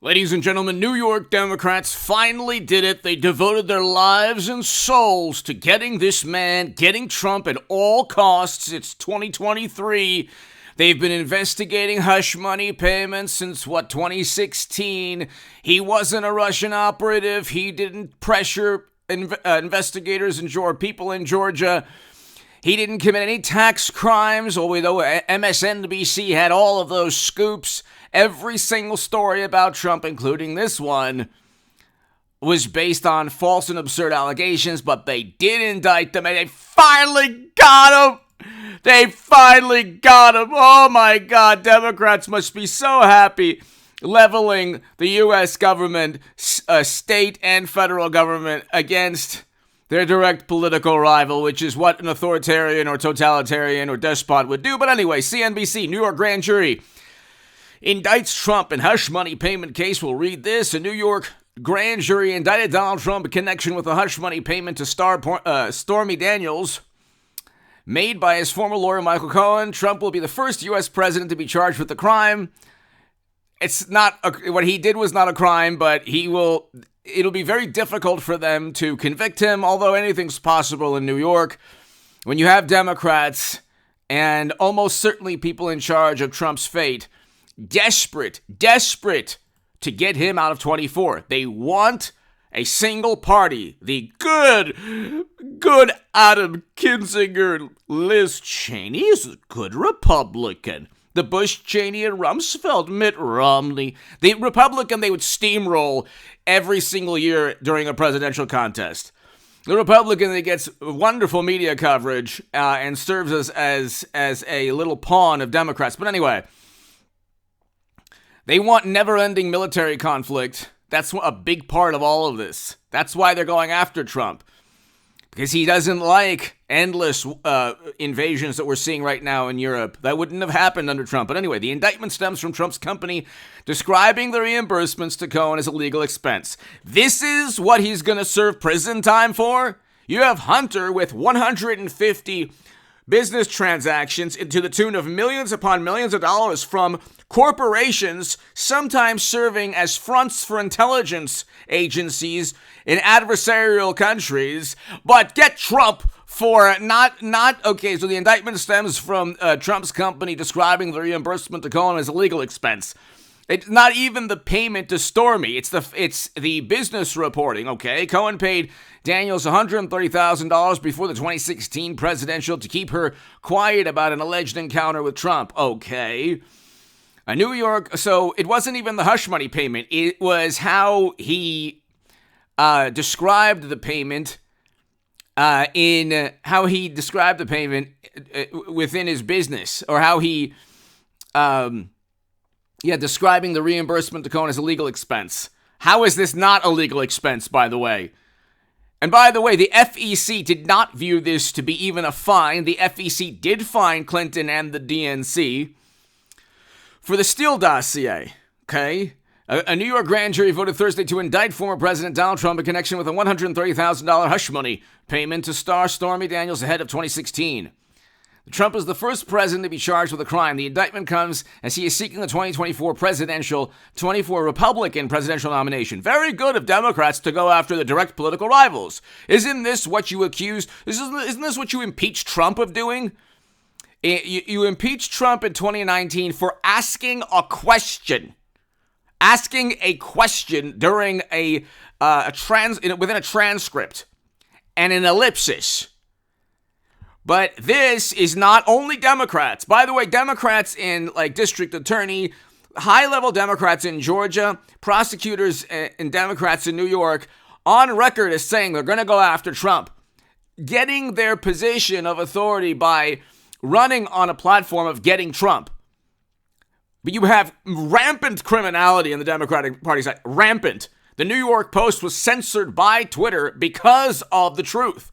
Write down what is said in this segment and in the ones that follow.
Ladies and gentlemen, New York Democrats finally did it. They devoted their lives and souls to getting this man, getting Trump at all costs. It's 2023. They've been investigating hush money payments since, 2016. He wasn't a Russian operative. He didn't pressure investigators or people in Georgia. He didn't commit any tax crimes, although MSNBC had all of those scoops. Every single story about Trump, including this one, was based on false and absurd allegations, but they did indict them, and they finally got him! They finally got him! Oh my God, Democrats must be so happy leveling the U.S. government, state and federal government against their direct political rival, which is what an authoritarian or totalitarian or despot would do. But anyway, CNBC, New York grand jury indicts Trump in hush money payment case. We'll read this. A New York grand jury indicted Donald Trump in connection with a hush money payment to Stormy Daniels made by his former lawyer Michael Cohen. Trump will be the first U.S. president to be charged with the crime. It's not what he did was not a crime, but it'll be very difficult for them to convict him, although anything's possible in New York when you have Democrats and almost certainly people in charge of Trump's fate desperate to get him out of 24. They want a single party. The good Adam Kinzinger, Liz Cheney is a good Republican. The Bush, Cheney, and Rumsfeld, Mitt Romney. The Republican they would steamroll every single year during a presidential contest. The Republican that gets wonderful media coverage and serves as a little pawn of Democrats. But anyway, they want never-ending military conflict. That's a big part of all of this. That's why they're going after Trump. Because he doesn't like endless invasions that we're seeing right now in Europe. That wouldn't have happened under Trump. But anyway, the indictment stems from Trump's company describing the reimbursements to Cohen as a legal expense. This is what he's going to serve prison time for? You have Hunter with 150 business transactions to the tune of millions upon millions of dollars from corporations, sometimes serving as fronts for intelligence agencies in adversarial countries, but get Trump for okay, so the indictment stems from Trump's company describing the reimbursement to Cohen as a legal expense. It's not even the payment to Stormy. It's the business reporting, okay? Cohen paid Daniels $130,000 before the 2016 presidential to keep her quiet about an alleged encounter with Trump. Okay. A New York, so it wasn't even the hush money payment. It was how he described the payment within his business, or how he describing the reimbursement to Cohen as a legal expense. How is this not a legal expense, by the way? And by the way, the FEC did not view this to be even a fine. The FEC did fine Clinton and the DNC for the Steele dossier, okay? A New York grand jury voted Thursday to indict former President Donald Trump in connection with a $130,000 hush money payment to star Stormy Daniels ahead of 2016. Trump is the first president to be charged with a crime. The indictment comes as he is seeking the 2024 Republican presidential nomination. Very good of Democrats to go after the direct political rivals. Isn't this what you accused? Isn't this what you impeached Trump of doing? You impeached Trump in 2019 for asking a question. Asking a question during within a transcript and an ellipsis. But this is not only Democrats. By the way, Democrats in district attorney, high-level Democrats in Georgia, prosecutors and Democrats in New York, on record as saying they're going to go after Trump, getting their position of authority by running on a platform of getting Trump. But you have rampant criminality in the Democratic Party side. Rampant. The New York Post was censored by Twitter because of the truth.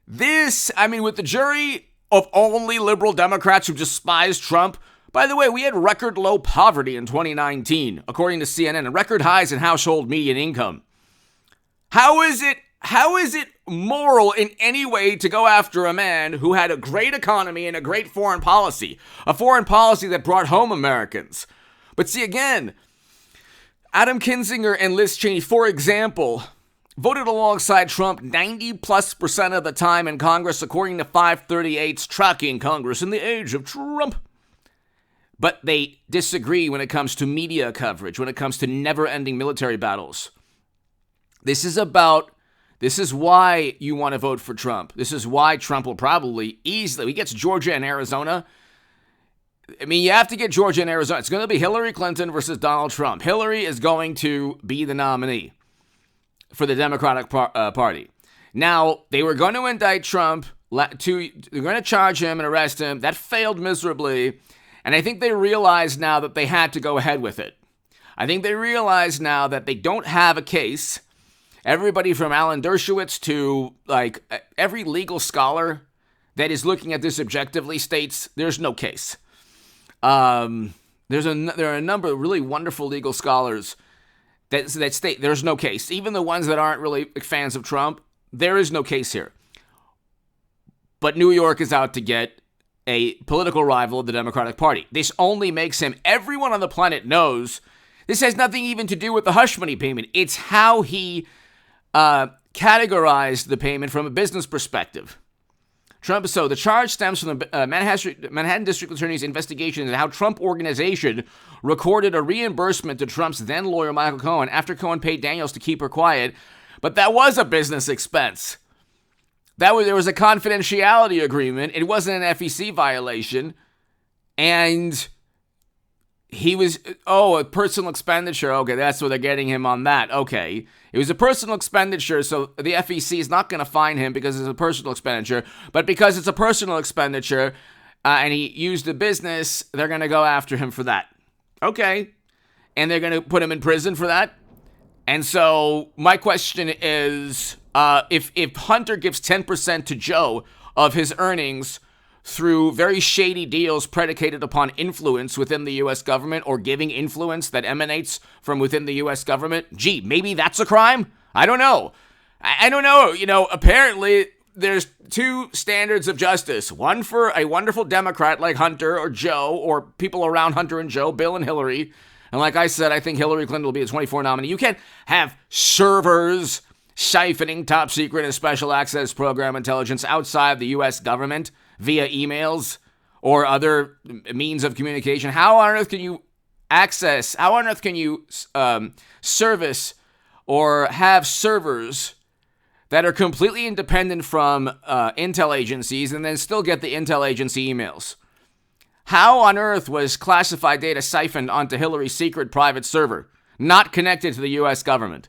This, with the jury of only liberal Democrats who despise Trump. By the way, we had record low poverty in 2019, according to CNN, and record highs in household median income. How is it moral in any way to go after a man who had a great economy and a great foreign policy? A foreign policy that brought home Americans. But see, again, Adam Kinzinger and Liz Cheney, for example, voted alongside Trump 90+% of the time in Congress, according to 538's Tracking Congress in the Age of Trump. But they disagree when it comes to media coverage, when it comes to never-ending military battles. This is why you want to vote for Trump. This is why Trump will probably easily, he gets Georgia and Arizona. I mean, you have to get Georgia and Arizona. It's going to be Hillary Clinton versus Donald Trump. Hillary is going to be the nominee for the Democratic Party. Now, they were going to indict Trump. They're going to charge him and arrest him. That failed miserably. And I think they realize now that they had to go ahead with it. I think they realize now that they don't have a case. Everybody from Alan Dershowitz to every legal scholar that is looking at this objectively states there's no case. There are a number of really wonderful legal scholars that state there's no case. Even the ones that aren't really fans of Trump, there is no case here. But New York is out to get a political rival of the Democratic Party. This only makes him, everyone on the planet knows, this has nothing even to do with the hush money payment. It's how he categorized the payment from a business perspective. So the charge stems from the Manhattan District Attorney's investigation into how Trump Organization recorded a reimbursement to Trump's then lawyer Michael Cohen after Cohen paid Daniels to keep her quiet. But that was a business expense. There was a confidentiality agreement. It wasn't an FEC violation. And he was, a personal expenditure. Okay, that's what they're getting him on that. Okay. It was a personal expenditure, so the FEC is not going to fine him because it's a personal expenditure. But because it's a personal expenditure and he used the business, they're going to go after him for that. Okay. And they're going to put him in prison for that. And so my question is, if Hunter gives 10% to Joe of his earnings through very shady deals predicated upon influence within the U.S. government or giving influence that emanates from within the U.S. government, maybe that's a crime? I don't know. I don't know. Apparently there's two standards of justice. One for a wonderful Democrat like Hunter or Joe or people around Hunter and Joe, Bill and Hillary. And like I said, I think Hillary Clinton will be a 24 nominee. You can't have servers siphoning top secret and special access program intelligence outside the U.S. government via emails or other means of communication. How on earth can you service or have servers that are completely independent from intel agencies and then still get the intel agency emails? How on earth was classified data siphoned onto Hillary's secret private server, not connected to the U.S. government?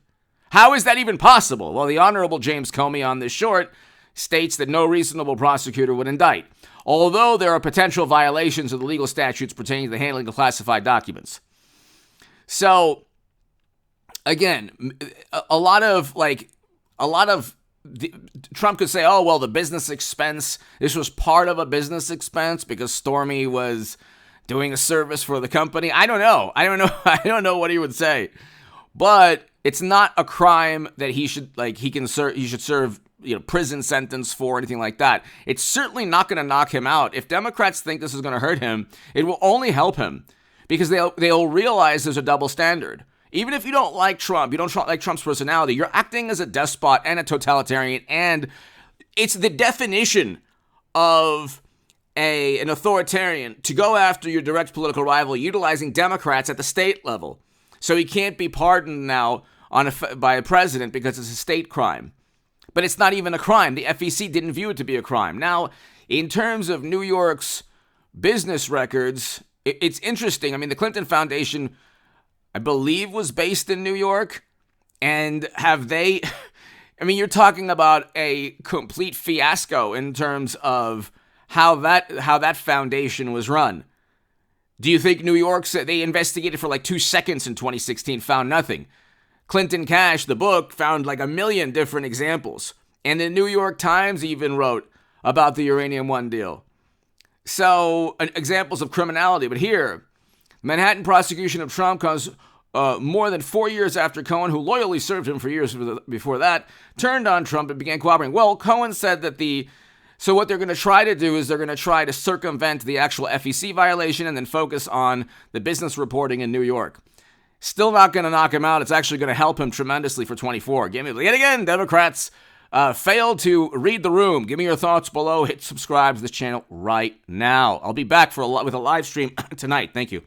How is that even possible? Well, the Honorable James Comey on this short states that no reasonable prosecutor would indict, although there are potential violations of the legal statutes pertaining to the handling of classified documents. So, again, Trump could say, the business expense, this was part of a business expense because Stormy was doing a service for the company. I don't know. I don't know what he would say. But it's not a crime that he should serve prison sentence for, anything like that. It's certainly not going to knock him out. If Democrats think this is going to hurt him, it will only help him because they'll realize there's a double standard. Even if you don't like Trump, you don't like Trump's personality, you're acting as a despot and a totalitarian, and it's the definition of an authoritarian to go after your direct political rival utilizing Democrats at the state level. So he can't be pardoned now by a president because it's a state crime. But it's not even a crime. The FEC didn't view it to be a crime. Now, in terms of New York's business records, it's interesting. I mean, the Clinton Foundation, I believe, was based in New York. And you're talking about a complete fiasco in terms of how that foundation was run. Do you think New York said they investigated for 2 seconds in 2016, found nothing? Clinton Cash, the book, found 1 million different examples. And the New York Times even wrote about the Uranium One deal. So, examples of criminality. But here, Manhattan prosecution of Trump comes more than 4 years after Cohen, who loyally served him for years before that, turned on Trump and began cooperating. Well, Cohen said that so what they're going to try to do is they're going to try to circumvent the actual FEC violation and then focus on the business reporting in New York. Still not going to knock him out. It's actually going to help him tremendously for 24. Yet again, Democrats failed to read the room. Give me your thoughts below. Hit subscribe to this channel right now. I'll be back with a live stream tonight. Thank you.